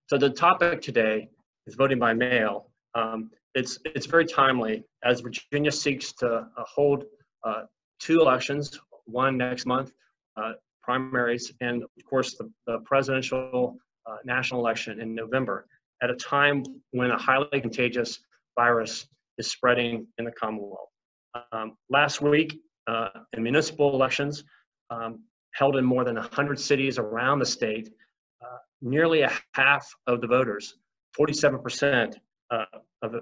So the topic today is voting by mail. It's very timely as Virginia seeks to hold 2 elections, one next month, primaries, and of course the presidential national election in November, at a time when a highly contagious virus is spreading in the Commonwealth. Last week, in municipal elections held in more than 100 cities around the state, nearly a half of the voters, 47% of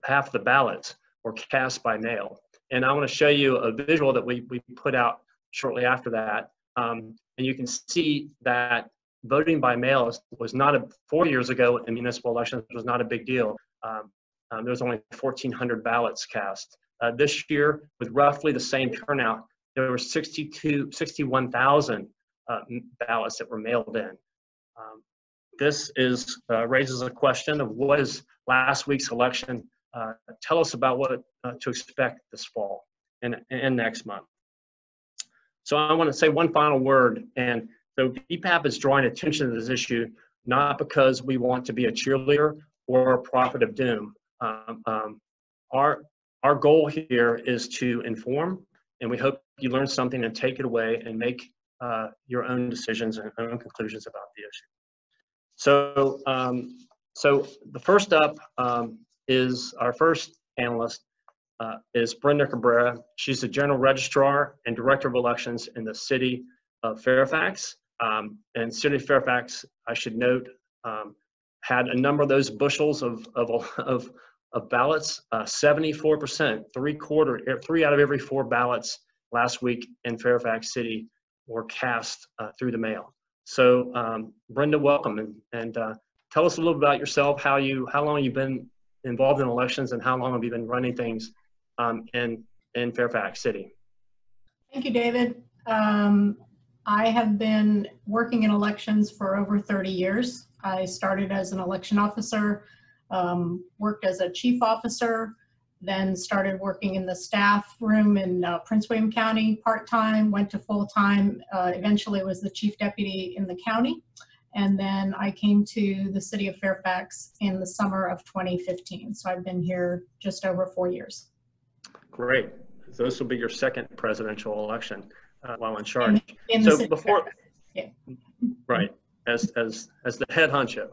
half of the ballots were cast by mail. And I want to show you a visual that we put out shortly after that. And you can see that voting by mail was not 4 years ago in municipal elections was not a big deal. There was only 1,400 ballots cast. This year, with roughly the same turnout, there were 61,000 ballots that were mailed in. This raises a question of what is last week's election tell us about what to expect this fall and next month. So I want to say one final word, and so VPAP is drawing attention to this issue not because we want to be a cheerleader or a prophet of doom. Our goal here is to inform, and we hope you learn something and take it away and make your own decisions and own conclusions about the issue. So, so the first up is our first panelist is Brenda Cabrera. She's the General Registrar and Director of Elections in the City of Fairfax. And City of Fairfax, I should note, had a number of those bushels of ballots, 74%, 3 out of every 4 ballots last week in Fairfax City were cast through the mail. So Brenda, welcome, and tell us a little about yourself, how long you've been involved in elections and how long have you been running things in Fairfax City? Thank you, David. I have been working in elections for over 30 years. I started as an election officer, worked as a chief officer, then started working in the staff room in Prince William County part-time, went to full-time, eventually was the chief deputy in the county. And then I came to the city of Fairfax in the summer of 2015. So I've been here just over 4 years. Great. So this will be your second presidential election while in charge. So before, yeah. Right, as the head honcho.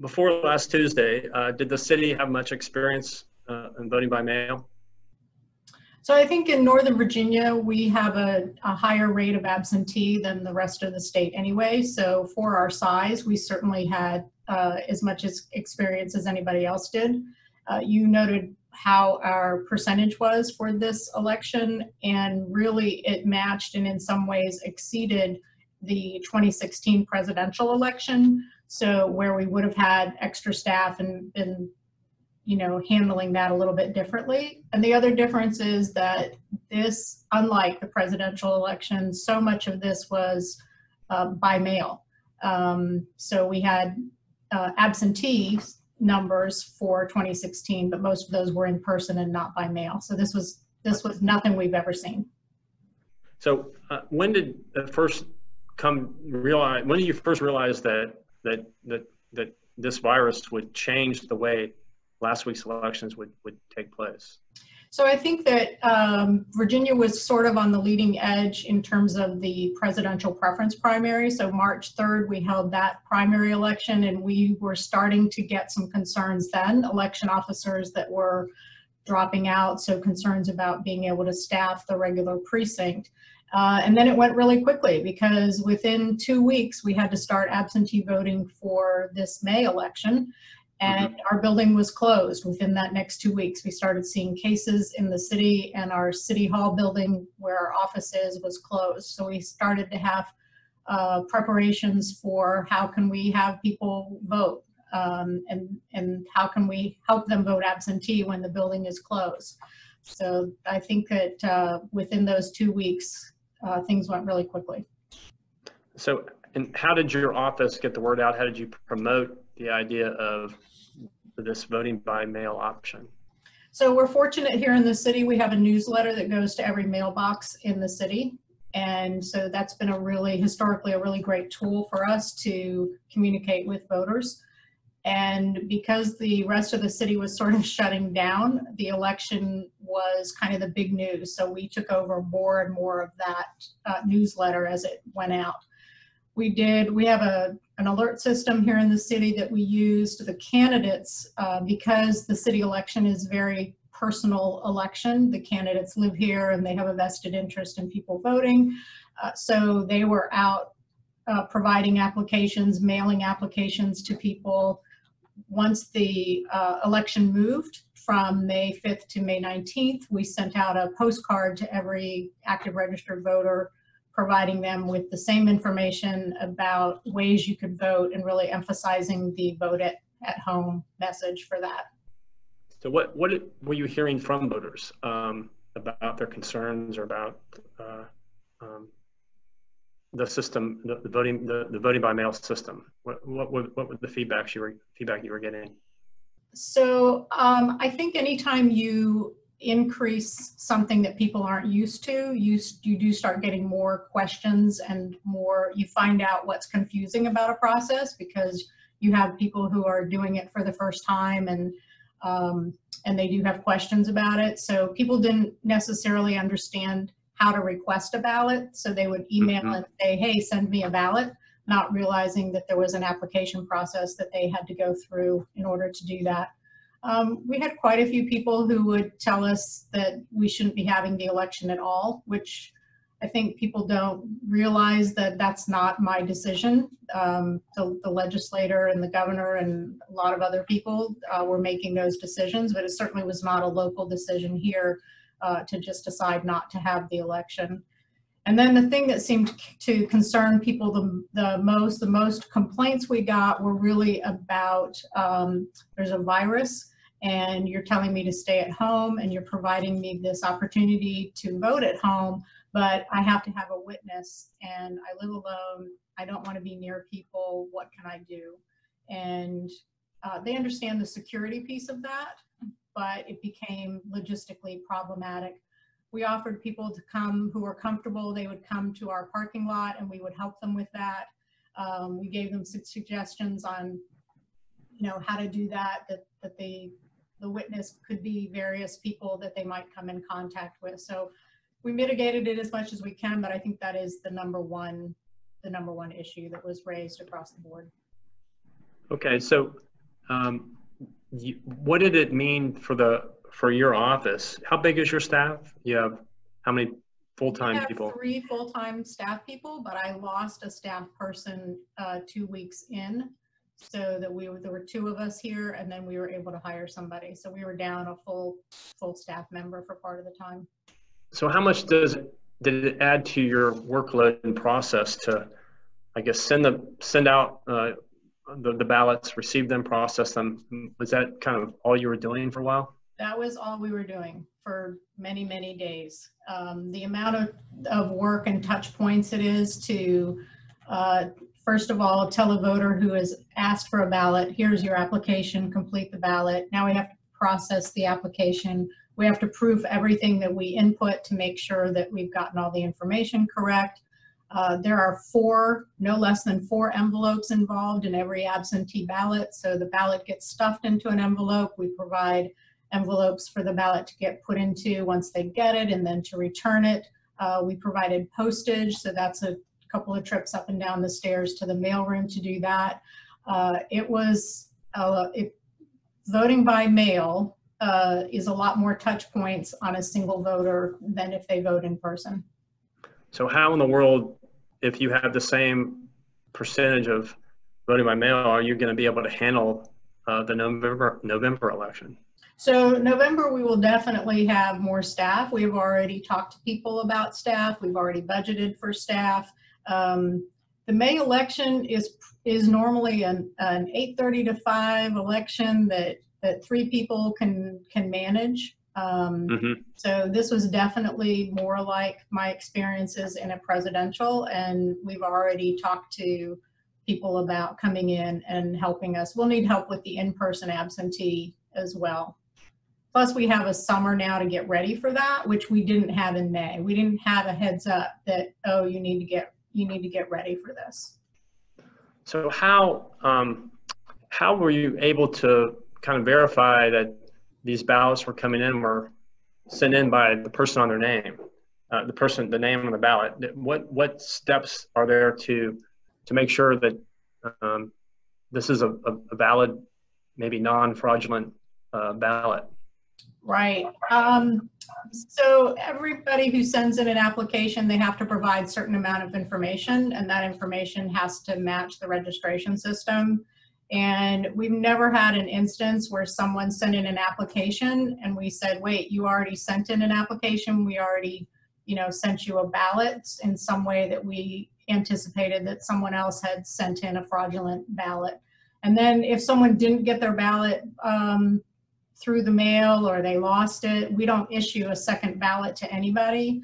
Before last Tuesday, did the city have much experience in voting by mail? So I think in Northern Virginia, we have a higher rate of absentee than the rest of the state anyway. So for our size, we certainly had as much experience as anybody else did. You noted how our percentage was for this election, and really it matched and in some ways exceeded the 2016 presidential election. So where we would have had extra staff and been, you know, handling that a little bit differently. And the other difference is that this, unlike the presidential election, so much of this was by mail. So we had absentee numbers for 2016, but most of those were in person and not by mail. So this was nothing we've ever seen. So when did you first realize that this virus would change the way last week's elections would take place? So I think that Virginia was sort of on the leading edge in terms of the presidential preference primary. So March 3rd, we held that primary election, and we were starting to get some concerns then, election officers that were dropping out, so concerns about being able to staff the regular precinct. And then it went really quickly because within 2 weeks, we had to start absentee voting for this May election. And our building was closed within that next 2 weeks. We started seeing cases in the city, and our city hall building where our office is was closed. So we started to have preparations for how can we have people vote and how can we help them vote absentee when the building is closed. So I think that within those 2 weeks, things went really quickly. So, and how did your office get the word out? How did you promote the idea of this voting by mail option? So we're fortunate here in the city. We have a newsletter that goes to every mailbox in the city. And so that's been historically a really great tool for us to communicate with voters. And because the rest of the city was sort of shutting down, the election was kind of the big news. So we took over more and more of that newsletter as it went out. We have an alert system here in the city that we used. The candidates, because the city election is very personal election, the candidates live here and they have a vested interest in people voting. So they were out providing applications, mailing applications to people. Once the election moved from May 5th to May 19th, we sent out a postcard to every active registered voter, providing them with the same information about ways you could vote and really emphasizing the vote at home message for that. So what were you hearing from voters about their concerns or about the system, the voting by mail system? What was the feedback you were getting? So I think anytime you increase something that people aren't used to, you do start getting more questions and you find out what's confusing about a process, because you have people who are doing it for the first time and they do have questions about it. So people didn't necessarily understand how to request a ballot. So they would email and say, hey, send me a ballot, not realizing that there was an application process that they had to go through in order to do that. We had quite a few people who would tell us that we shouldn't be having the election at all, which I think people don't realize that that's not my decision. The legislator and the governor and a lot of other people were making those decisions, but it certainly was not a local decision here to just decide not to have the election. And then the thing that seemed to concern people the most complaints we got were really about there's a virus and you're telling me to stay at home and you're providing me this opportunity to vote at home, but I have to have a witness and I live alone. I don't want to be near people. What can I do? And they understand the security piece of that, but it became logistically problematic. We offered people to come who were comfortable. They would come to our parking lot and we would help them with that. We gave them some suggestions on, how to do that, that the witness could be various people that they might come in contact with. So we mitigated it as much as we can, but I think that is the number one issue that was raised across the board. Okay, so what did it mean for your office? How big is your staff? You have how many full-time people? 3 full-time staff people, but I lost a staff person 2 weeks in, so that there were 2 of us here, and then we were able to hire somebody. So we were down a full staff member for part of the time. So how much did it add to your workload and process to, I guess, send out the ballots, receive them, process them? Was that kind of all you were doing for a while? That was all we were doing for many, many days. The amount of work and touch points it is to, first of all, tell a voter who has asked for a ballot, here's your application, complete the ballot. Now we have to process the application. We have to proof everything that we input to make sure that we've gotten all the information correct. There are no less than 4 envelopes involved in every absentee ballot. So the ballot gets stuffed into an envelope. We provide envelopes for the ballot to get put into once they get it and then to return it. We provided postage, so that's a couple of trips up and down the stairs to the mailroom to do that. Voting by mail is a lot more touch points on a single voter than if they vote in person. So how in the world, if you have the same percentage of voting by mail, are you going to be able to handle the November election? So November, we will definitely have more staff. We've already talked to people about staff. We've already budgeted for staff. The May election is normally an 8:30 to 5 election that 3 people can manage. So this was definitely more like my experiences in a presidential, and we've already talked to people about coming in and helping us. We'll need help with the in-person absentee as well. Plus we have a summer now to get ready for that, which we didn't have in May. We didn't have a heads up that, oh, you need to get ready for this. So how were you able to kind of verify that these ballots were coming in were sent in by the person on their name, the name on the ballot? What steps are there to make sure that this is a valid, maybe non-fraudulent ballot? Right. So everybody who sends in an application, they have to provide a certain amount of information, and that information has to match the registration system. And we've never had an instance where someone sent in an application and we said, wait, you already sent in an application. We already, sent you a ballot in some way that we anticipated that someone else had sent in a fraudulent ballot. And then if someone didn't get their ballot through the mail or they lost it, we don't issue a second ballot to anybody.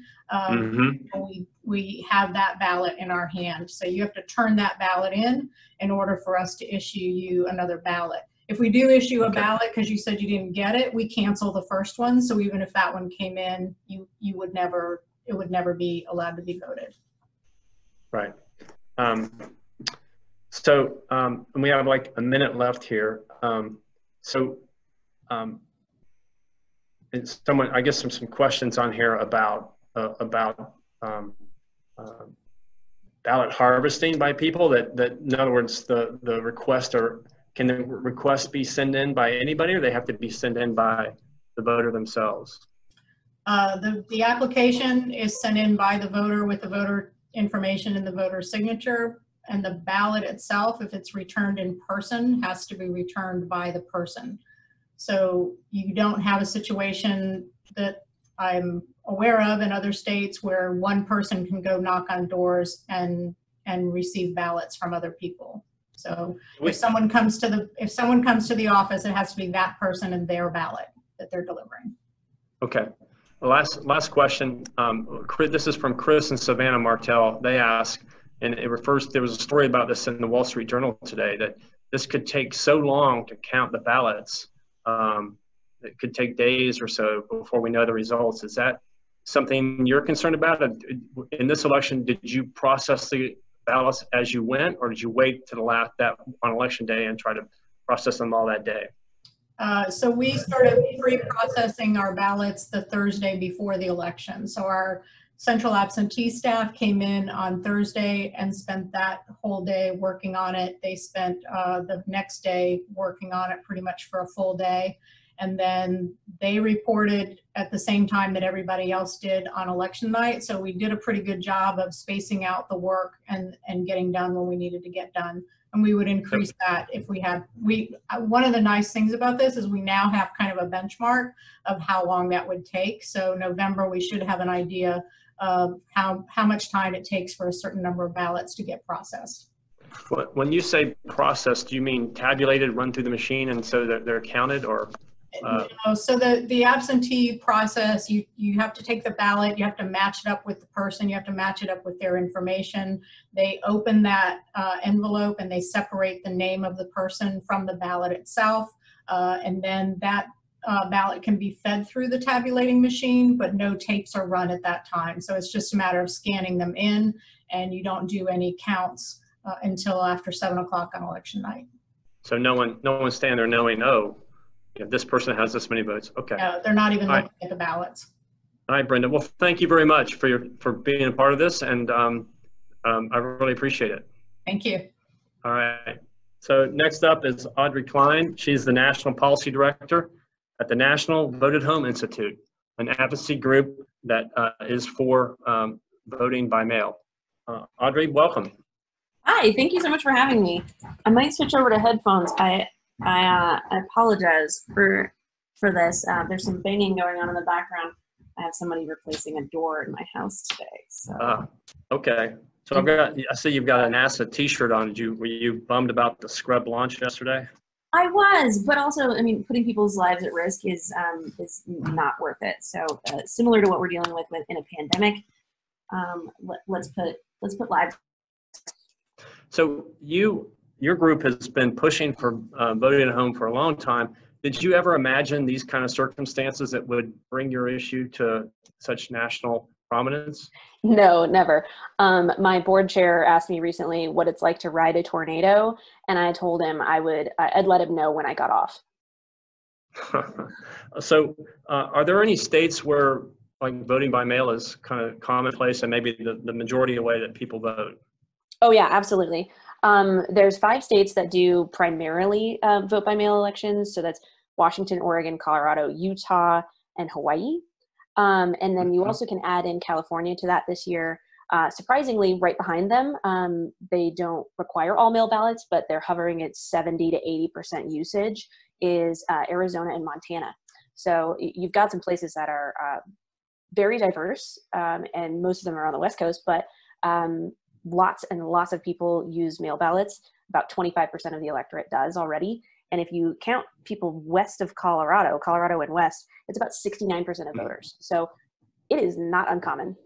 We have that ballot in our hand. So you have to turn that ballot in order for us to issue you another ballot. If we do issue a ballot because you said you didn't get it, we cancel the first one. So even if that one came in, it would never be allowed to be voted. Right. So we have like a minute left here. And someone, I guess some questions on here about ballot harvesting by people. That in other words, the request, or can the request be sent in by anybody, or they have to be sent in by the voter themselves? The application is sent in by the voter with the voter information and the voter signature, and the ballot itself, if it's returned in person, has to be returned by the person. So you don't have a situation that I'm aware of in other states where one person can go knock on doors and receive ballots from other people. So if someone comes to the office, it has to be that person and their ballot that they're delivering. Okay. The last question. This is from Chris and Savannah Martell. They ask, and there was a story about this in the Wall Street Journal today, that this could take so long to count the ballots. It could take days or so before we know the results. Is that something you're concerned about? In this election, did you process the ballots as you went, or did you wait to on election day and try to process them all that day? So we started pre-processing our ballots the Thursday before the election. So our central absentee staff came in on Thursday and spent that whole day working on it. They spent the next day working on it pretty much for a full day. And then they reported at the same time that everybody else did on election night. So we did a pretty good job of spacing out the work and getting done when we needed to get done. And we would increase that if we had, one of the nice things about this is we now have kind of a benchmark of how long that would take. So November, we should have an idea of how much time it takes for a certain number of ballots to get processed. When you say processed, do you mean tabulated, run through the machine, and so that they're counted, or? No, so the absentee process, you have to take the ballot, you have to match it up with the person, you have to match it up with their information. They open that envelope and they separate the name of the person from the ballot itself, and then that ballot can be fed through the tabulating machine, but no tapes are run at that time. So it's just a matter of scanning them in, and you don't do any counts until after 7 o'clock on election night. So no one's standing there knowing, oh, this person has this many votes. Okay. No, they're not even looking at the ballots. All right, Brenda. Well, thank you very much for being a part of this, and I really appreciate it. Thank you. All right. So next up is Audrey Kline. She's the National Policy Director at the National Voted Home Institute, an advocacy group that is for voting by mail. Audrey, welcome. Hi, thank you so much for having me. I might switch over to headphones. I apologize for this. There's some banging going on in the background. I have somebody replacing a door in my house today. So. Okay. So I see you've got a NASA T-shirt on. Were you bummed about the scrub launch yesterday? I was, but also, I mean, putting people's lives at risk is not worth it. So similar to what we're dealing with in a pandemic, let's put lives. So your group has been pushing for voting at home for a long time. Did you ever imagine these kind of circumstances that would bring your issue to such national prominence? No, never. My board chair asked me recently what it's like to ride a tornado, and I told him I'd let him know when I got off. So, are there any states where like voting by mail is kind of commonplace and maybe the majority of the way that people vote? Oh yeah, absolutely. There's 5 states that do primarily vote by mail elections. So that's Washington, Oregon, Colorado, Utah, and Hawaii. And then you also can add in California to that this year. Surprisingly, right behind them, they don't require all mail ballots, but they're hovering at 70 to 80% usage, is Arizona and Montana. So you've got some places that are very diverse, and most of them are on the West Coast, but lots and lots of people use mail ballots. About 25% of the electorate does already. And if you count people west of Colorado and west, it's about 69% of voters. So it is not uncommon.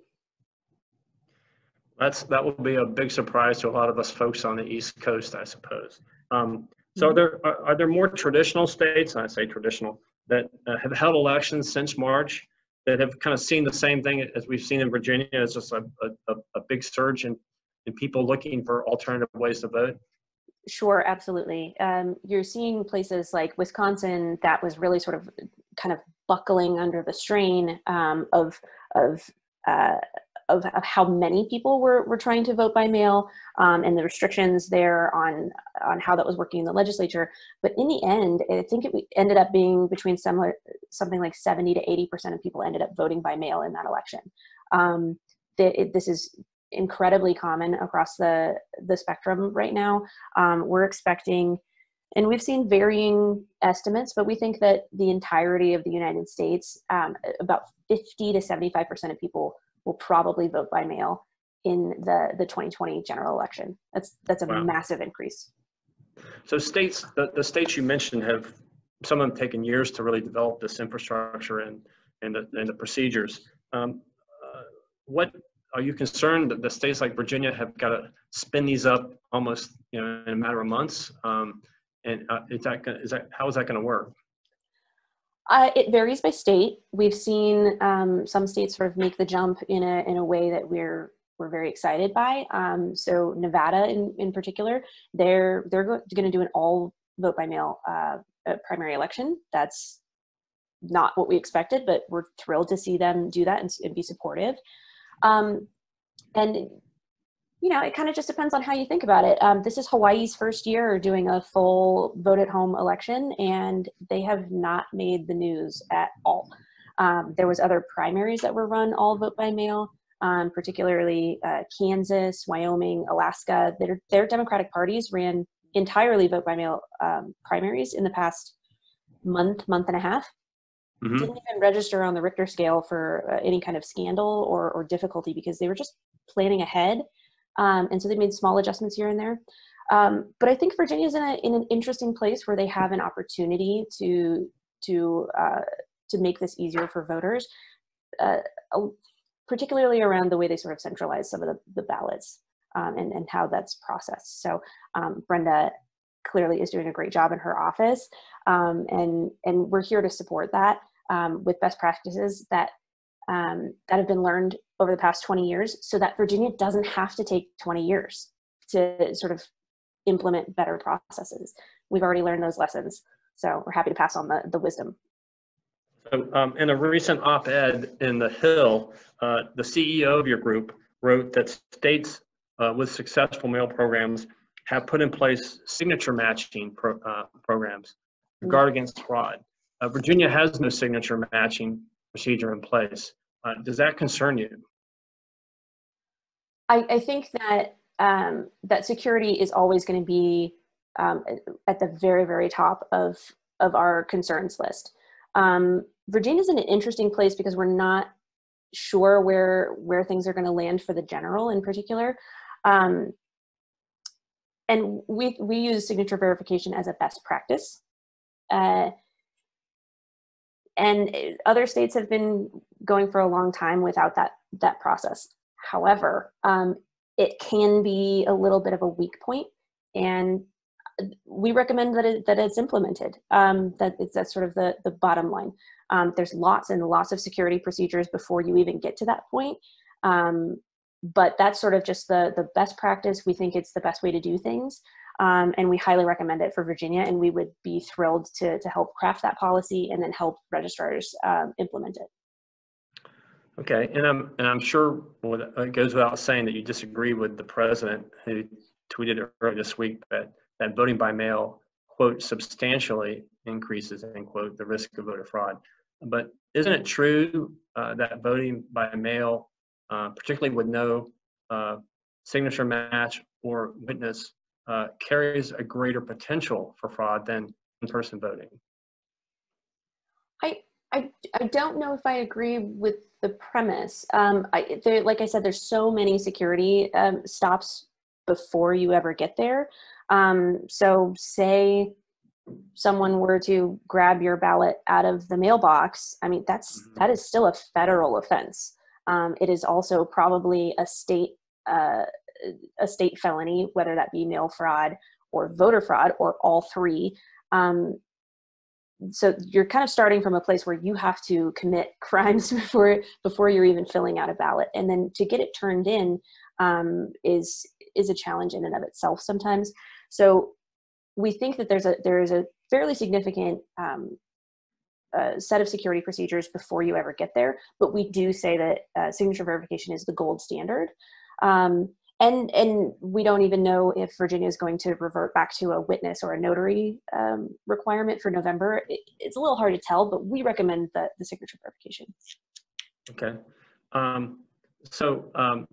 That will be a big surprise to a lot of us folks on the East Coast, I suppose. So are there more traditional states, and I say traditional, that have held elections since March that have kind of seen the same thing as we've seen in Virginia? It's just a big surge in people looking for alternative ways to vote? Sure, absolutely. You're seeing places like Wisconsin that was really sort of kind of buckling under the strain of how many people were trying to vote by mail, and the restrictions there on how that was working in the legislature. But in the end, I think it ended up being between something like 70 to 80% of people ended up voting by mail in that election. This is incredibly common across the spectrum right now. We're expecting, and we've seen varying estimates, but we think that the entirety of the United States, about 50 to 75% of people will probably vote by mail in the 2020 general election. That's a massive increase. So states, the states you mentioned have, some of them taken years to really develop this infrastructure and the procedures. What are you concerned that the states like Virginia have got to spin these up almost, in a matter of months? How is that going to work? It varies by state. We've seen some states sort of make the jump in a way that we're very excited by. So Nevada, in particular, they're going to do an all vote by mail primary election. That's not what we expected, but we're thrilled to see them do that and be supportive. And it kind of just depends on how you think about it. This is Hawaii's first year doing a full vote-at-home election, and they have not made the news at all. There was other primaries that were run all vote by mail, particularly Kansas, Wyoming, Alaska. Their Democratic parties ran entirely vote by mail primaries in the past month and a half. Mm-hmm. Didn't even register on the Richter scale for any kind of scandal or difficulty because they were just planning ahead. And so they made small adjustments here and there. But I think Virginia's in an interesting place where they have an opportunity to make this easier for voters, particularly around the way they sort of centralize some of the ballots and how that's processed. So Brenda clearly is doing a great job in her office, and we're here to support that with best practices that have been learned over the past 20 years, so that Virginia doesn't have to take 20 years to sort of implement better processes. We've already learned those lessons, so we're happy to pass on the wisdom. So, in a recent op-ed in The Hill, the CEO of your group wrote that states with successful mail programs have put in place signature matching programs to guard against fraud. Virginia has no signature matching procedure in place. Does that concern you? I think that that security is always going to be at the very, very top of our concerns list. Virginia's in an interesting place because we're not sure where things are going to land for the general in particular. And we use signature verification as a best practice. And other states have been going for a long time without that process. However, it can be a little bit of a weak point. And we recommend that it's implemented. That's sort of the bottom line. There's lots and lots of security procedures before you even get to that point. But that's sort of just the best practice. We think it's the best way to do things. And we highly recommend it for Virginia, and we would be thrilled to help craft that policy and then help registrars implement it. Okay, and I'm sure it goes without saying that you disagree with the president who tweeted earlier this week that voting by mail, quote, substantially increases, end quote, the risk of voter fraud. But isn't it true that voting by mail, particularly with no signature match or witness, carries a greater potential for fraud than in-person voting? I don't know if I agree with the premise. Like I said, there's so many security stops before you ever get there. So say someone were to grab your ballot out of the mailbox, I mean, that is still a federal offense. It is also probably a state felony, whether that be mail fraud or voter fraud or all three. So you're kind of starting from a place where you have to commit crimes before you're even filling out a ballot, and then to get it turned in is a challenge in and of itself sometimes. So we think that there is a fairly significant set of security procedures before you ever get there, but we do say that signature verification is the gold standard. And we don't even know if Virginia is going to revert back to a witness or a notary requirement for November. It's a little hard to tell, but we recommend the signature verification. Okay. So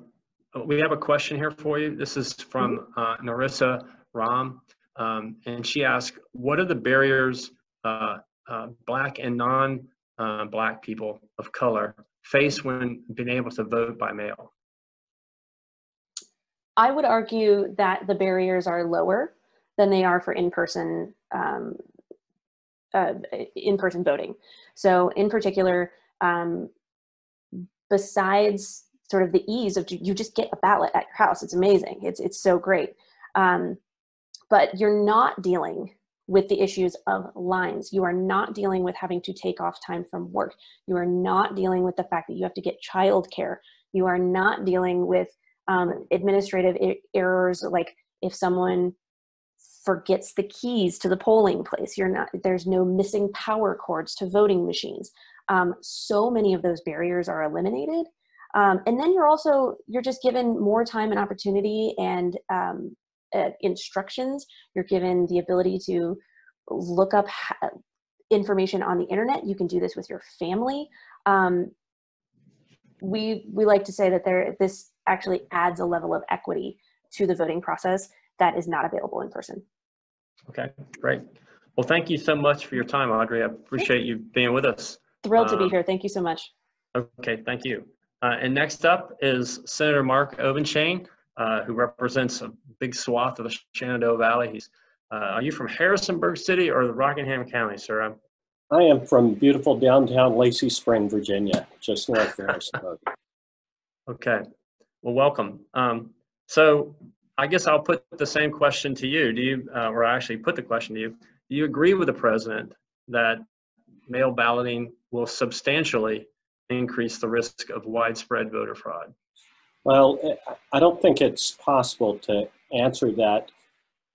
we have a question here for you. This is from Narissa Ram, and she asked, what are the barriers Black and non-Black people of color face when being able to vote by mail? I would argue that the barriers are lower than they are for in-person voting. So in particular, besides sort of the ease of you just get a ballot at your house, it's amazing. It's so great. But you're not dealing with the issues of lines. You are not dealing with having to take off time from work. You are not dealing with the fact that you have to get childcare. You are not dealing with administrative errors, like if someone forgets the keys to the polling place, there's no missing power cords to voting machines. So many of those barriers are eliminated. And then you're just given more time and opportunity and instructions. You're given the ability to look up information on the internet. You can do this with your family. We like to say that this actually adds a level of equity to the voting process that is not available in person. Okay, great. Well, thank you so much for your time, Audrey. I appreciate you being with us. Thrilled to be here. Thank you so much. Okay, thank you. And next up is Senator Mark Obenshain, who represents a big swath of the Shenandoah Valley. Are you from Harrisonburg City or the Rockingham County, sir? I am from beautiful downtown Lacey Spring, Virginia, just north of Harrisonburg. Okay, well, welcome. So I guess I'll put the same question to you. Do you, or I actually put the question to you, do you agree with the president that mail balloting will substantially increase the risk of widespread voter fraud? Well, I don't think it's possible to answer that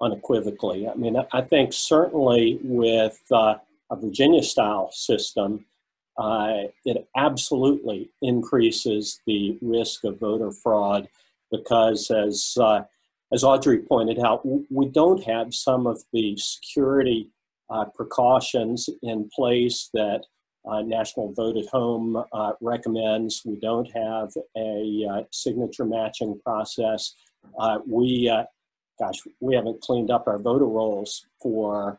unequivocally. I mean, I think certainly with a Virginia-style system, it absolutely increases the risk of voter fraud because, as Audrey pointed out, we don't have some of the security precautions in place that National Vote at Home recommends. We don't have a signature matching process. We haven't cleaned up our voter rolls for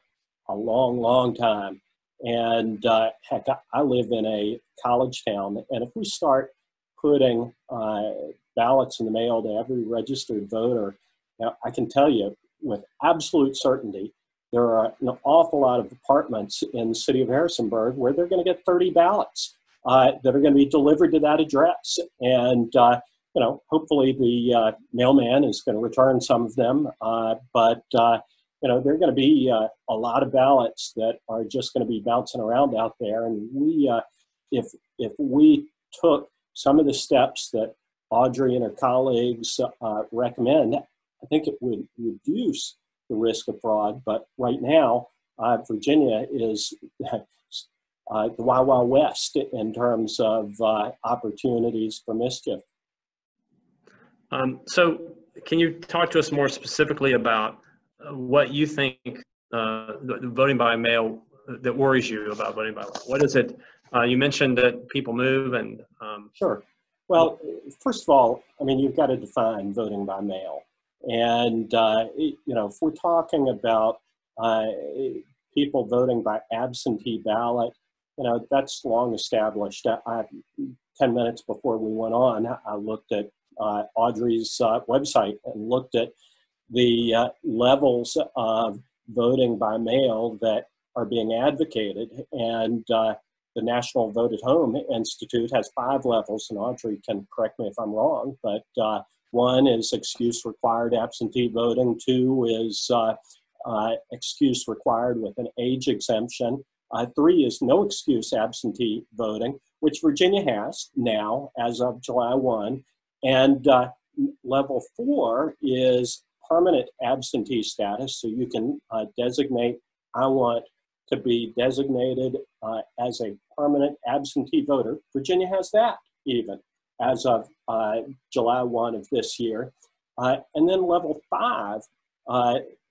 a long, long time. And heck, I live in a college town, and if we start putting ballots in the mail to every registered voter, now, I can tell you with absolute certainty, there are an awful lot of apartments in the city of Harrisonburg where they're going to get 30 ballots that are going to be delivered to that address. And, hopefully the mailman is going to return some of them. But there are going to be a lot of ballots that are just going to be bouncing around out there. And if we took some of the steps that Audrey and her colleagues recommend, I think it would reduce the risk of fraud. But right now, Virginia is the Wild Wild West in terms of opportunities for mischief. So can you talk to us more specifically about what you think the voting by mail that worries you about voting by mail? What is it? You mentioned that people move and... Sure. Well, first of all, I mean, you've got to define voting by mail. And, if we're talking about people voting by absentee ballot, that's long established. 10 minutes before we went on, I looked at Audrey's website and looked at the levels of voting by mail that are being advocated. And the National Vote at Home Institute has 5 levels, and Audrey can correct me if I'm wrong, but 1 is excuse required absentee voting, 2 is excuse required with an age exemption, 3 is no excuse absentee voting, which Virginia has now as of July 1, and level 4 is permanent absentee status, so you can designate, I want to be designated as a permanent absentee voter. Virginia has that even as of July 1 of this year. And then level 5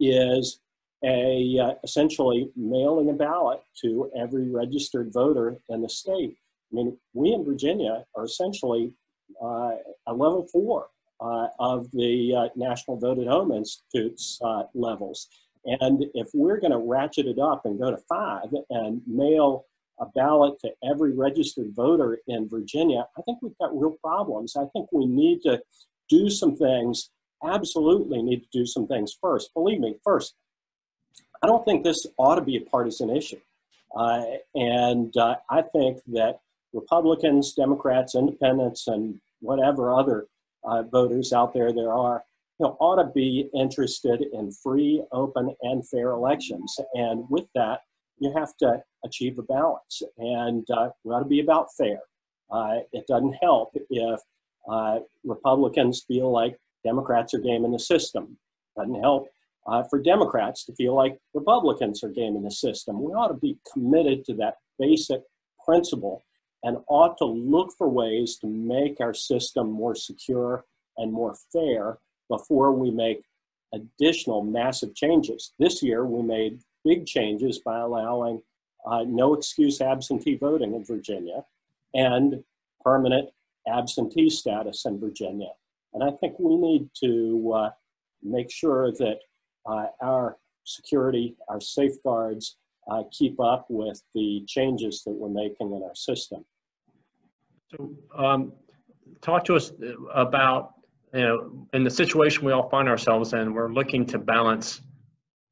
is essentially mailing a ballot to every registered voter in the state. I mean, we in Virginia are essentially a level 4 of the National Vote at Home Institute's levels. And if we're going to ratchet it up and go to 5 and mail a ballot to every registered voter in Virginia, I think we've got real problems. I think we need to do some things, absolutely need to do some things first. Believe me, first, I don't think this ought to be a partisan issue. And I think that Republicans, Democrats, Independents, and whatever other voters out there are, ought to be interested in free, open, and fair elections. And with that, you have to achieve a balance. And we ought to be about fair. It doesn't help if Republicans feel like Democrats are gaming the system. It doesn't help for Democrats to feel like Republicans are gaming the system. We ought to be committed to that basic principle and ought to look for ways to make our system more secure and more fair before we make additional massive changes. This year, we made big changes by allowing no excuse absentee voting in Virginia and permanent absentee status in Virginia. And I think we need to make sure that our security, our safeguards keep up with the changes that we're making in our system. So talk to us about, in the situation we all find ourselves in, we're looking to balance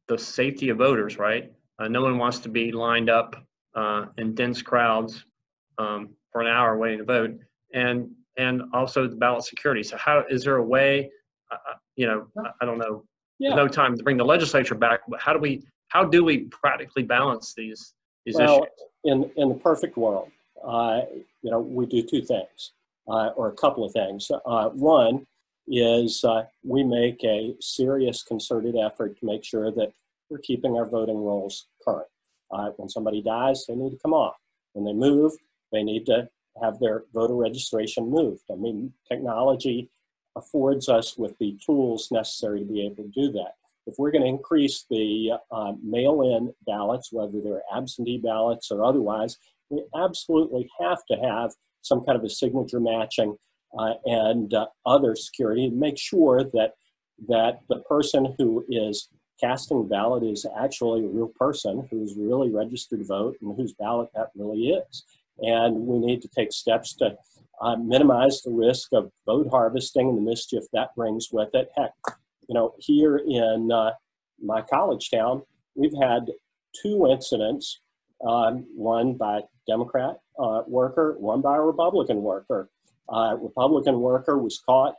the safety of voters, right? No one wants to be lined up in dense crowds for an hour waiting to vote, and also the ballot security. So is there a way, I don't know, there's no time to bring the legislature back, but how do we practically balance these issues? In the perfect world, we do 2 things, or a couple of things. One is we make a serious concerted effort to make sure that we're keeping our voting rolls current. When somebody dies, they need to come off. When they move, they need to have their voter registration moved. I mean, technology affords us with the tools necessary to be able to do that. If we're going to increase the mail-in ballots, whether they're absentee ballots or otherwise, we absolutely have to have some kind of a signature matching and other security to make sure that the person who is casting the ballot is actually a real person who's really registered to vote and whose ballot that really is. And we need to take steps to minimize the risk of vote harvesting and the mischief that brings with it. Heck, here in my college town, we've had 2 incidents, one by a Democrat worker, one by a Republican worker. Republican worker was caught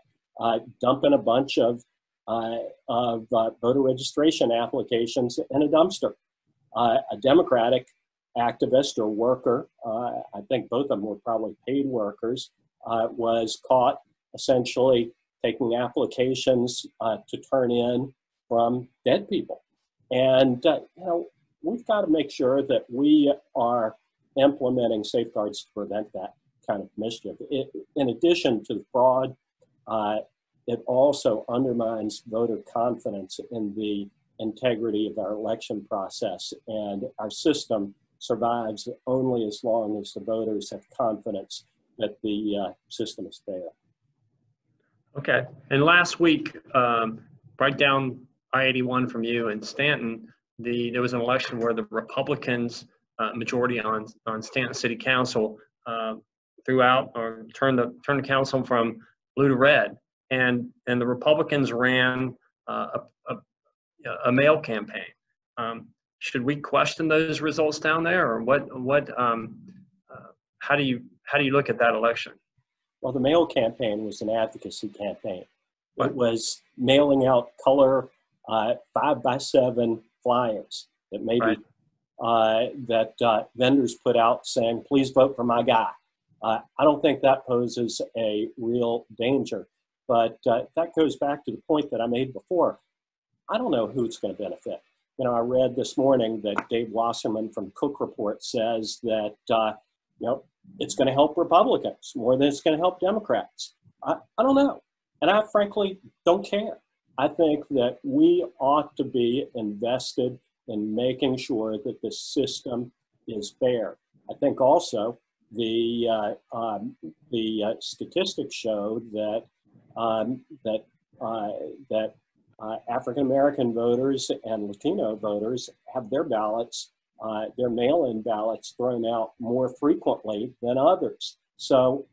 dumping a bunch of of voter registration applications in a dumpster. A Democratic activist or worker, I think both of them were probably paid workers, was caught essentially taking applications to turn in from dead people. And, we've got to make sure that we are implementing safeguards to prevent that kind of mischief. In addition to the fraud, it also undermines voter confidence in the integrity of our election process, and our system survives only as long as the voters have confidence that the system is fair. Okay. And last week, right down I-81 from you in Stanton, there was an election where the Republicans majority on Stanton City Council threw out or turned the council from blue to red, and the Republicans ran a mail campaign. Should we question those results down there, or what? How do you look at that election? Well, the mail campaign was an advocacy campaign. It was mailing out color 5x7 flyers that maybe that vendors put out saying, "Please vote for my guy." I don't think that poses a real danger, but that goes back to the point that I made before. I don't know who it's going to benefit. I read this morning that Dave Wasserman from Cook Report says that it's going to help Republicans more than it's going to help Democrats. I don't know, and I frankly don't care. I think that we ought to be invested in making sure that the system is fair. I think also the statistics show that African American voters and Latino voters have their ballots, their mail-in ballots, thrown out more frequently than others. So,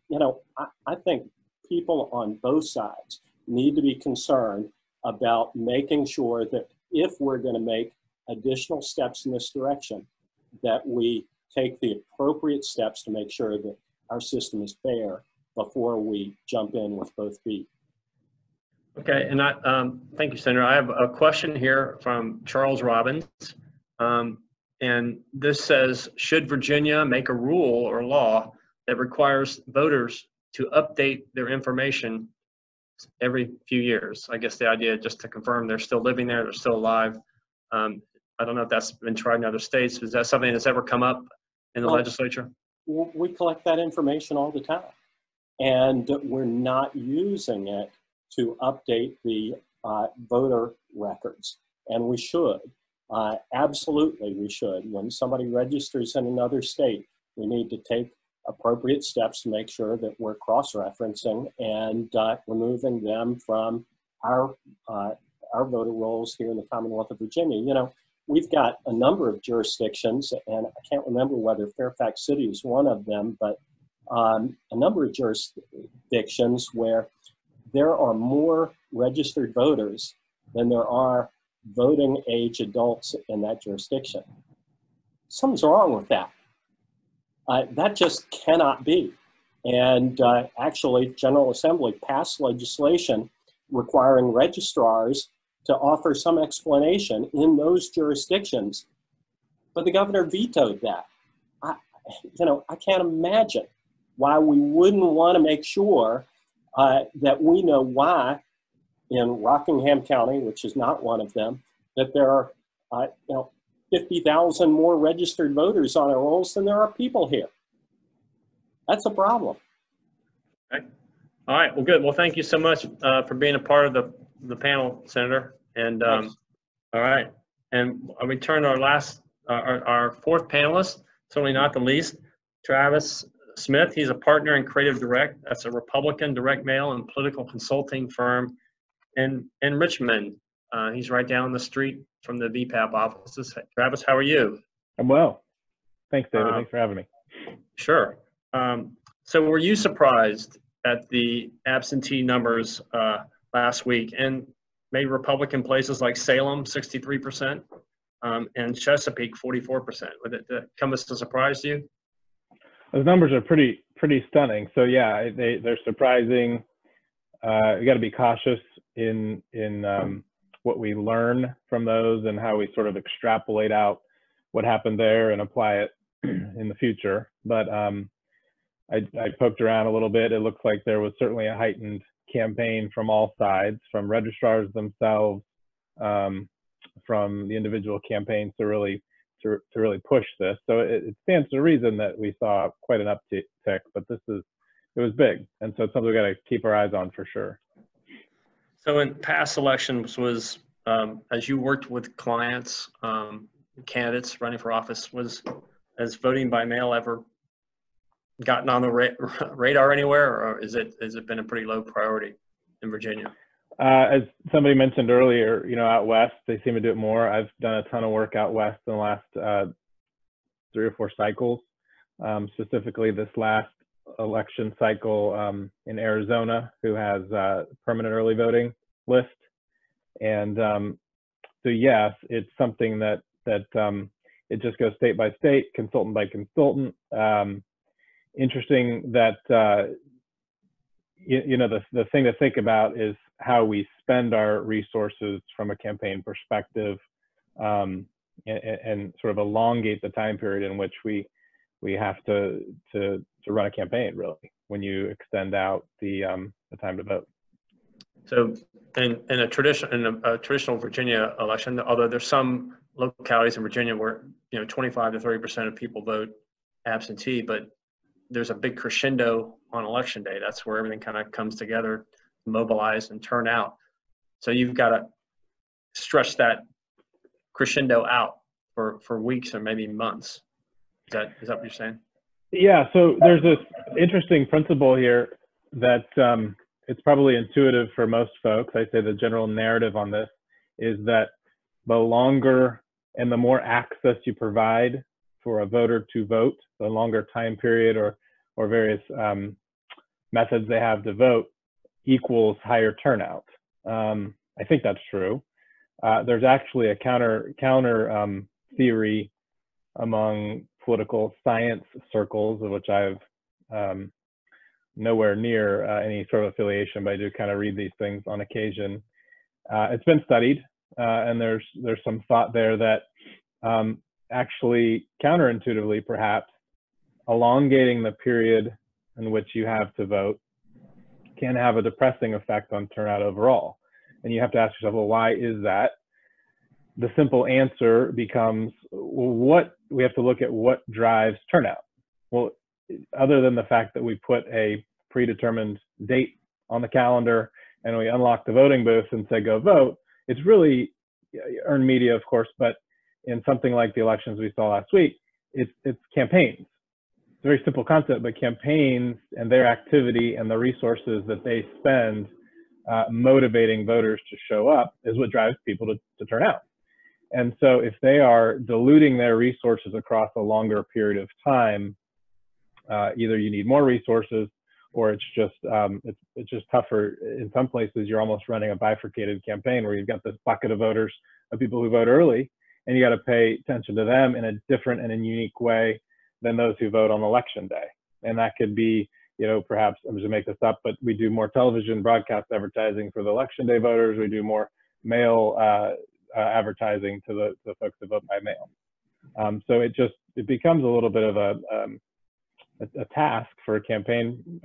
I think people on both sides need to be concerned about making sure that if we're going to make additional steps in this direction, that we take the appropriate steps to make sure that our system is fair before we jump in with both feet. Okay, and thank you, Senator. I have a question here from Charles Robbins, and this says, should Virginia make a rule or law that requires voters to update their information every few years? I guess the idea, just to confirm they're still living there, they're still alive. I don't know if that's been tried in other states. Is that something that's ever come up in the legislature? We collect that information all the time, and we're not using it to update the voter records, and we should. Absolutely, we should. When somebody registers in another state, we need to take appropriate steps to make sure that we're cross-referencing and removing them from our voter rolls here in the Commonwealth of Virginia. We've got a number of jurisdictions, and I can't remember whether Fairfax City is one of them, but a number of jurisdictions where there are more registered voters than there are voting age adults in that jurisdiction. Something's wrong with that. That just cannot be. And actually, General Assembly passed legislation requiring registrars to offer some explanation in those jurisdictions, but the governor vetoed that. I can't imagine why we wouldn't want to make sure that we know why in Rockingham County, which is not one of them, that there are 50,000 more registered voters on our rolls than there are people here. That's a problem. Okay. All right. Well, good. Well, thank you so much for being a part of the panel, Senator. And all right. And we turn to our fourth panelist, certainly not the least, Travis Smith. He's a partner in CreativeDirect. That's a Republican direct mail and political consulting firm in Richmond. He's right down the street from the VPAP offices. Travis, how are you? I'm well. Thanks, David. Thanks for having me. Sure. So were you surprised at the absentee numbers last week? And made Republican places like Salem 63% and Chesapeake 44%. Would it come as a surprise to you? Those numbers are pretty stunning. So yeah, they're surprising. You got to be cautious in what we learn from those and how we sort of extrapolate out what happened there and apply it in the future. But I poked around a little bit. It looks like there was certainly a heightened campaign from all sides, from registrars themselves, from the individual campaigns to really push this. So it stands to reason that we saw quite an uptick, but it was big, and so it's something we got to keep our eyes on for sure. So in past elections, was as you worked with clients, candidates running for office, has voting by mail ever gotten on the radar anywhere, or has it been a pretty low priority in Virginia? As somebody mentioned earlier, out west, they seem to do it more. I've done a ton of work out west in the last 3 or 4 cycles, specifically this last election cycle in Arizona, who has a permanent early voting list. And so yes, it's something that it just goes state by state, consultant by consultant. Interesting that the thing to think about is how we spend our resources from a campaign perspective, and sort of elongate the time period in which we have to run a campaign, really, when you extend out the time to vote. So in a traditional Virginia election, although there's some localities in Virginia where 25 to 30% of people vote absentee, but there's a big crescendo on election day. That's where everything kind of comes together, mobilize and turn out. So you've got to stretch that crescendo out for weeks or maybe months. Is that what you're saying? Yeah, so there's this interesting principle here that it's probably intuitive for most folks. I say the general narrative on this is that the longer and the more access you provide for a voter to vote, the longer time period or various methods they have to vote equals higher turnout. I think that's true. There's actually a counter theory among political science circles, of which I've nowhere near any sort of affiliation, but I do kind of read these things on occasion. It's been studied, and there's some thought there that actually counterintuitively, perhaps, elongating the period in which you have to vote can have a depressing effect on turnout overall. And you have to ask yourself, well, why is that? The simple answer becomes, well, we have to look at what drives turnout. Well, other than the fact that we put a predetermined date on the calendar and we unlock the voting booth and say, go vote, it's really earned media, of course, but in something like the elections we saw last week, it's campaigns. It's a very simple concept, but campaigns and their activity and the resources that they spend motivating voters to show up is what drives people to turn out. And so if they are diluting their resources across a longer period of time, either you need more resources or it's just tougher. In some places, you're almost running a bifurcated campaign where you've got this bucket of voters, of people who vote early, and you got to pay attention to them in a different and a unique way than those who vote on election day. And that could be, perhaps, I'm just gonna make this up, but we do more television broadcast advertising for the election day voters. We do more mail advertising to the folks that vote by mail. So it becomes a little bit of a task for a campaign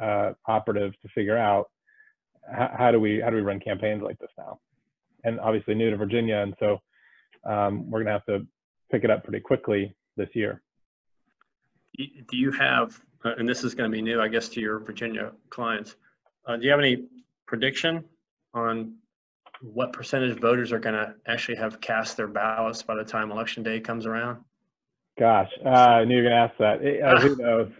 operative to figure out how do we run campaigns like this now. And obviously new to Virginia, and so we're gonna have to pick it up pretty quickly this year. Do you have, and this is going to be new, I guess, to your Virginia clients, do you have any prediction on what percentage of voters are going to actually have cast their ballots by the time election day comes around? Gosh, I knew you were going to ask that. Who knows?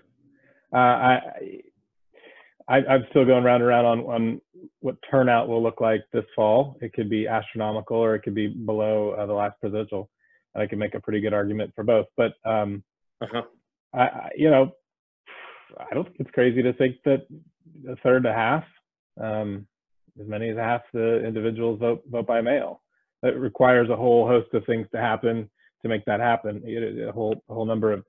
I'm still going round and round on what turnout will look like this fall. It could be astronomical or it could be below the last presidential. And I can make a pretty good argument for both. But I don't think it's crazy to think that a third to half, as many as half the individuals vote by mail. That requires a whole host of things to happen to make that happen. A whole number of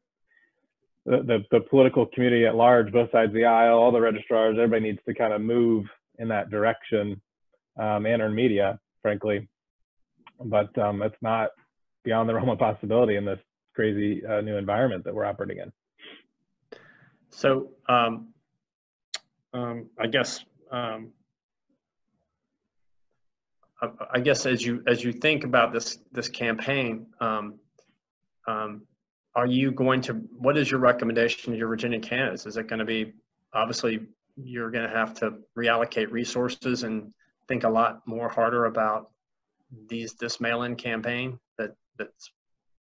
the political community at large, both sides of the aisle, all the registrars, everybody needs to kind of move in that direction and earned media, frankly. But it's not beyond the realm of possibility in this crazy new environment that we're operating in. So I guess as you think about this campaign, are you going to, what is your recommendation to your Virginia candidates? Is it going to be, obviously you're going to have to reallocate resources and think a lot more harder about this mail-in campaign that's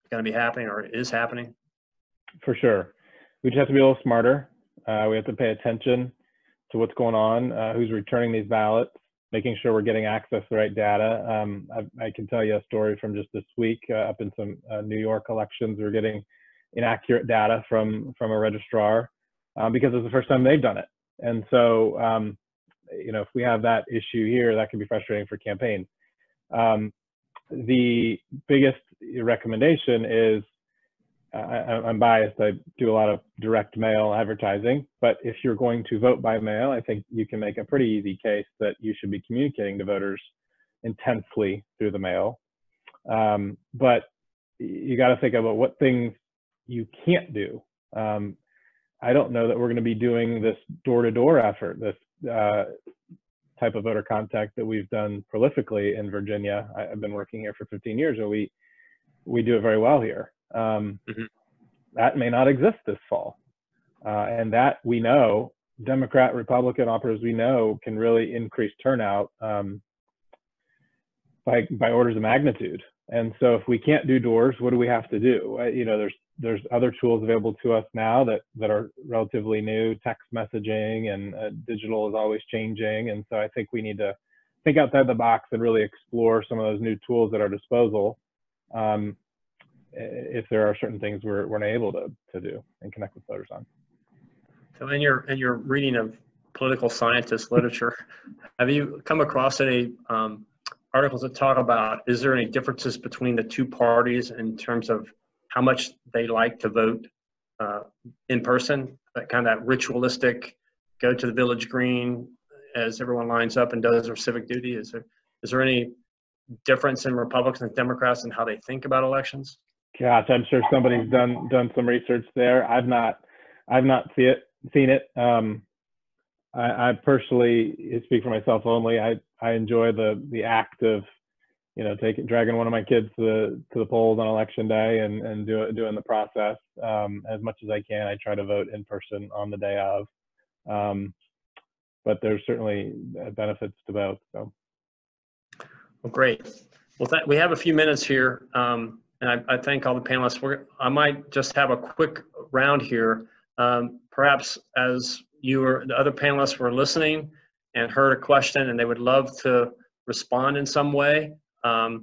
going to be happening or is happening? For sure. We just have to be a little smarter. We have to pay attention to what's going on, who's returning these ballots, making sure we're getting access to the right data. I can tell you a story from just this week. Up in some New York elections, we're getting inaccurate data from a registrar because it's the first time they've done it. And so, you know, if we have that issue here, that can be frustrating for campaigns. The biggest recommendation is, I'm biased, I do a lot of direct mail advertising, but if you're going to vote by mail, I think you can make a pretty easy case that you should be communicating to voters intensely through the mail. But you got to think about what things you can't do. I don't know that we're going to be doing this door-to-door effort, this type of voter contact that we've done prolifically in Virginia. I've been working here for 15 years, and we do it very well here. That may not exist this fall. And that we know, Democrat, Republican operators, we know can really increase turnout by orders of magnitude. And so if we can't do doors, what do we have to do? You know, there's other tools available to us now that are relatively new, text messaging, and digital is always changing. And so I think we need to think outside the box and really explore some of those new tools at our disposal. If there are certain things we're not able to do and connect with voters on. So in your reading of political scientist literature, have you come across any articles that talk about, is there any differences between the two parties in terms of how much they like to vote in person, that kind of that ritualistic, go to the village green as everyone lines up and does their civic duty? Is there any difference in Republicans and Democrats in how they think about elections? Gosh, I'm sure somebody's done some research there. I've not seen it. I personally speak for myself only. I enjoy the act of, you know, dragging one of my kids to the polls on election day and doing the process as much as I can. I try to vote in person on the day of, but there's certainly benefits to both. So, well, great. Well, we have a few minutes here. And I thank all the panelists. I might just have a quick round here. Perhaps as the other panelists were listening and heard a question and they would love to respond in some way, love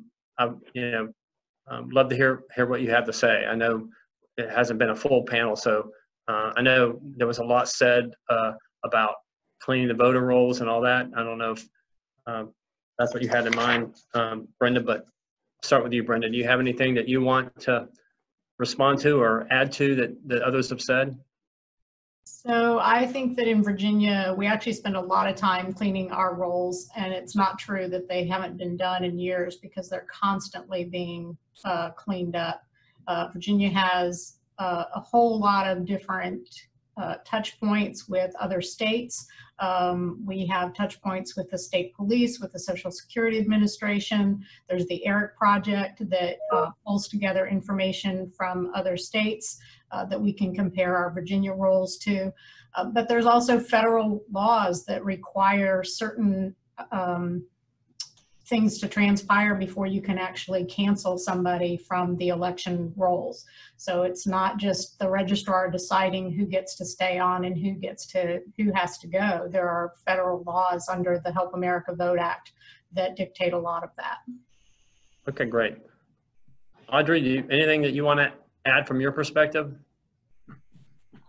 to hear what you have to say. I know it hasn't been a full panel, so I know there was a lot said about cleaning the voter rolls and all that. I don't know if that's what you had in mind, Brenda, but start with you, Brenda. Do you have anything that you want to respond to or add to that others have said? So I think that in Virginia, we actually spend a lot of time cleaning our rolls, and it's not true that they haven't been done in years because they're constantly being cleaned up. Virginia has a whole lot of different touch points with other states. We have touch points with the state police, with the Social Security Administration. There's the ERIC project that pulls together information from other states that we can compare our Virginia rolls to. But there's also federal laws that require certain things to transpire before you can actually cancel somebody from the election rolls. So it's not just the registrar deciding who gets to stay on and who has to go. There are federal laws under the Help America Vote Act that dictate a lot of that. Okay, great. Audrey, anything that you want to add from your perspective?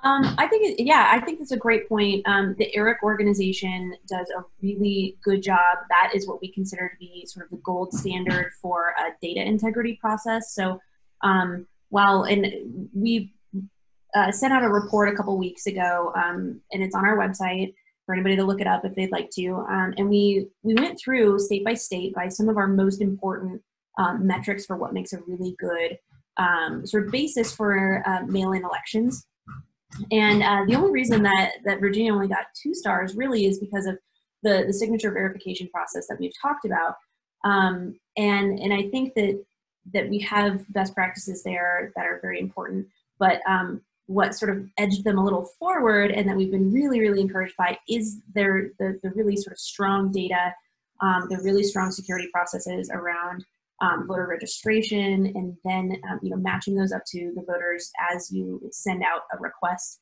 I think it's a great point. The ERIC organization does a really good job. That is what we consider to be sort of the gold standard for a data integrity process. So we sent out a report a couple weeks ago, and it's on our website. for anybody to look it up if they'd like to. And we went through state by state by some of our most important metrics for what makes a really good sort of basis for mail-in elections. And the only reason that Virginia only got 2 stars really is because of the signature verification process that we've talked about. And I think that we have best practices there that are very important, but what sort of edged them a little forward and that we've been really, really encouraged by is the really sort of strong data, the really strong security processes around voter registration, and then matching those up to the voters as you send out a request.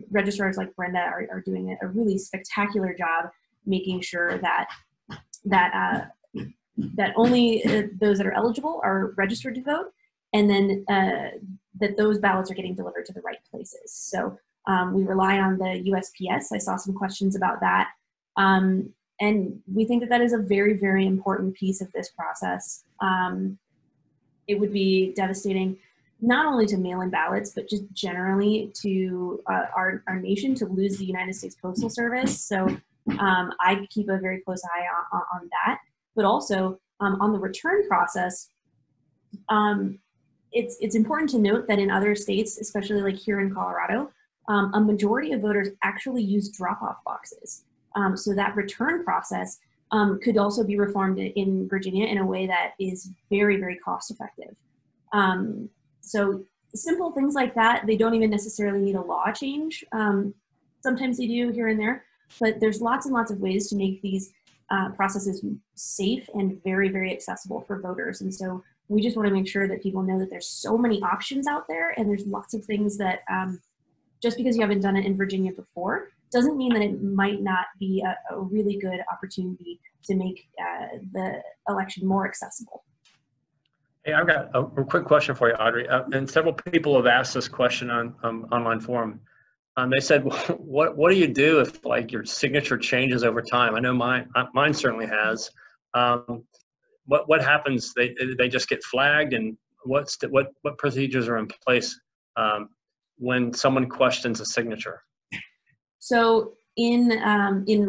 Registrars like Brenda are doing a really spectacular job making sure that only those that are eligible are registered to vote, and then that those ballots are getting delivered to the right places. So we rely on the USPS. I saw some questions about that. And we think that is a very, very important piece of this process. It would be devastating not only to mail-in ballots, but just generally to our nation to lose the United States Postal Service. So I keep a very close eye on that. But also on the return process, it's important to note that in other states, especially like here in Colorado, a majority of voters actually use drop-off boxes. So that return process could also be reformed in Virginia in a way that is very, very cost effective. So simple things like that, they don't even necessarily need a law change. Sometimes they do here and there, but there's lots and lots of ways to make these processes safe and very, very accessible for voters. And so we just want to make sure that people know that there's so many options out there, and there's lots of things that just because you haven't done it in Virginia before doesn't mean that it might not be a really good opportunity to make the election more accessible. Hey, I've got a quick question for you, Audrey. And several people have asked this question on online forum. They said, what do you do if like your signature changes over time? I know mine certainly has. What happens? They just get flagged, and what procedures are in place when someone questions a signature? So in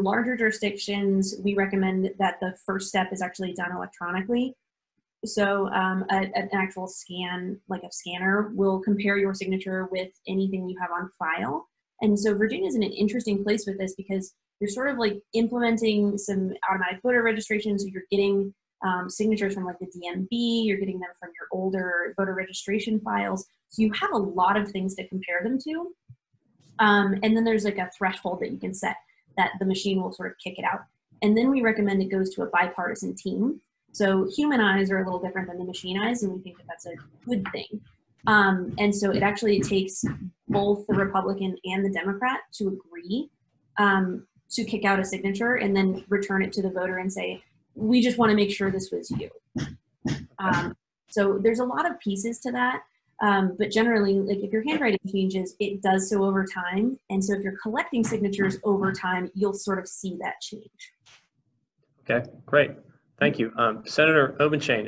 larger jurisdictions, we recommend that the first step is actually done electronically. So an actual scan, like a scanner, will compare your signature with anything you have on file. And so Virginia is in an interesting place with this because you're sort of like implementing some automatic voter registration. So you're getting signatures from like the DMV, you're getting them from your older voter registration files. So you have a lot of things to compare them to. And then there's like a threshold that you can set that the machine will sort of kick it out. And then we recommend it goes to a bipartisan team. So human eyes are a little different than the machine eyes, and we think that that's a good thing. And so it actually takes both the Republican and the Democrat to agree to kick out a signature and then return it to the voter and say, we just want to make sure this was you. So there's a lot of pieces to that. But generally, like if your handwriting changes, it does so over time. And so if you're collecting signatures over time, you'll sort of see that change. Okay, great. Thank you. Senator Obenshain,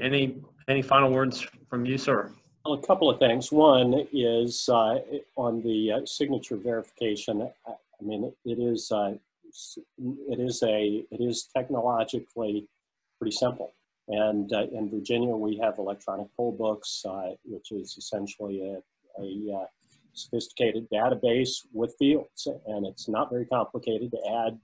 any final words from you, sir? Well, a couple of things. One is on the signature verification. I mean, it is technologically pretty simple. And in Virginia, we have electronic poll books, which is essentially a sophisticated database with fields, and it's not very complicated to add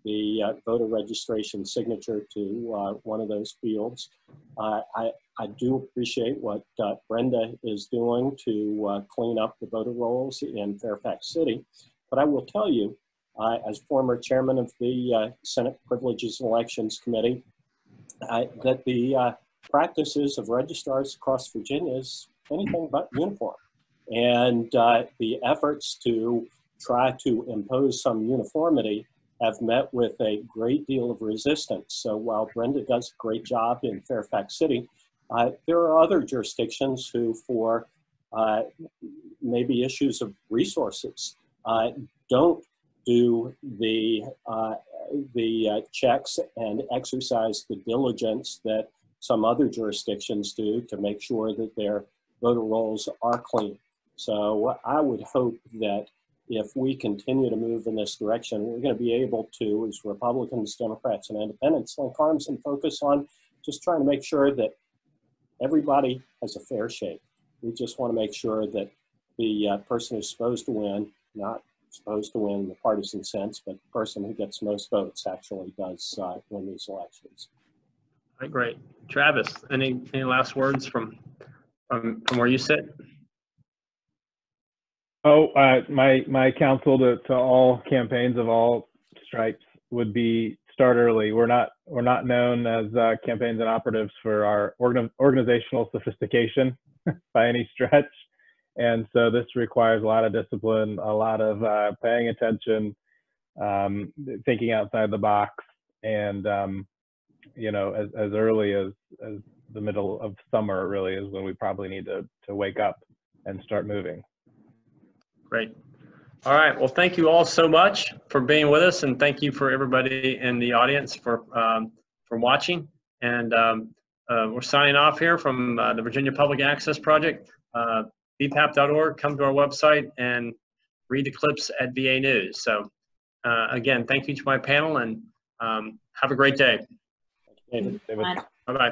the voter registration signature to one of those fields. I do appreciate what Brenda is doing to clean up the voter rolls in Fairfax City, but I will tell you, as former chairman of the Senate Privileges and Elections Committee, that the practices of registrars across Virginia is anything but uniform. And the efforts to try to impose some uniformity have met with a great deal of resistance. So while Brenda does a great job in Fairfax City, there are other jurisdictions who, for maybe issues of resources, don't do the checks and exercise the diligence that some other jurisdictions do to make sure that their voter rolls are clean. So I would hope that if we continue to move in this direction, we're going to be able to, as Republicans, Democrats, and Independents, link arms and focus on just trying to make sure that everybody has a fair shake. We just want to make sure that the person who's supposed to win, not supposed to win in the partisan sense, but the person who gets most votes actually does win these elections. All right, great. Travis, any last words from where you sit? Oh, my counsel to all campaigns of all stripes would be start early. We're not known as campaigns and operatives for our organizational sophistication by any stretch, and so this requires a lot of discipline, a lot of paying attention, thinking outside the box, and you know, as early as the middle of summer really is when we probably need to wake up and start moving. Great. All right. Well, thank you all so much for being with us, and thank you for everybody in the audience for watching. And we're signing off here from the Virginia Public Access Project. VPAP.org. Come to our website and read the clips at VA News. So again, thank you to my panel, and have a great day. David. David. Bye-bye.